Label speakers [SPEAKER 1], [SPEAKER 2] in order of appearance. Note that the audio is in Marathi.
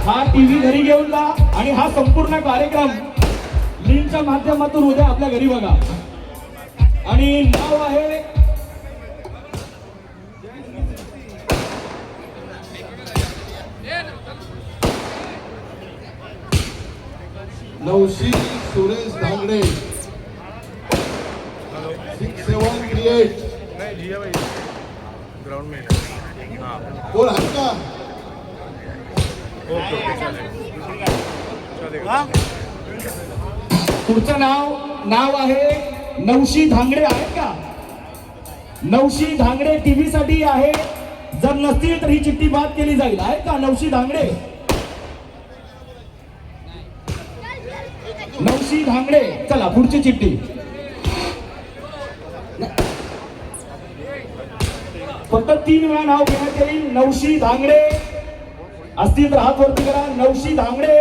[SPEAKER 1] हा टीव्ही घरी घेऊन जा आणि हा संपूर्ण कार्यक्रम लिंकच्या माध्यमातून उद्या आपल्या घरी बघा. आणि नाव आहे
[SPEAKER 2] नवशी सुरेश धांगडे 6738
[SPEAKER 3] ग्राउंड में
[SPEAKER 2] कोण आहे का?
[SPEAKER 3] ओके चलेगा.
[SPEAKER 1] पुढचं नाव आहे नवशी धांगडे. आहेत का? नवशी धांगडे टीव्ही साठी आहे. जर नसतील तर ही चिठ्ठी बाद केली जाईल. आहेत का नवशी धांगडे? नवशी धांगडे. चला पुढची चिठ्ठी. फक्त 3 वेळा नाव घेण्यात येईल. नवशी धांगडे असतील तर हात वरती करा. नवशी धांगडे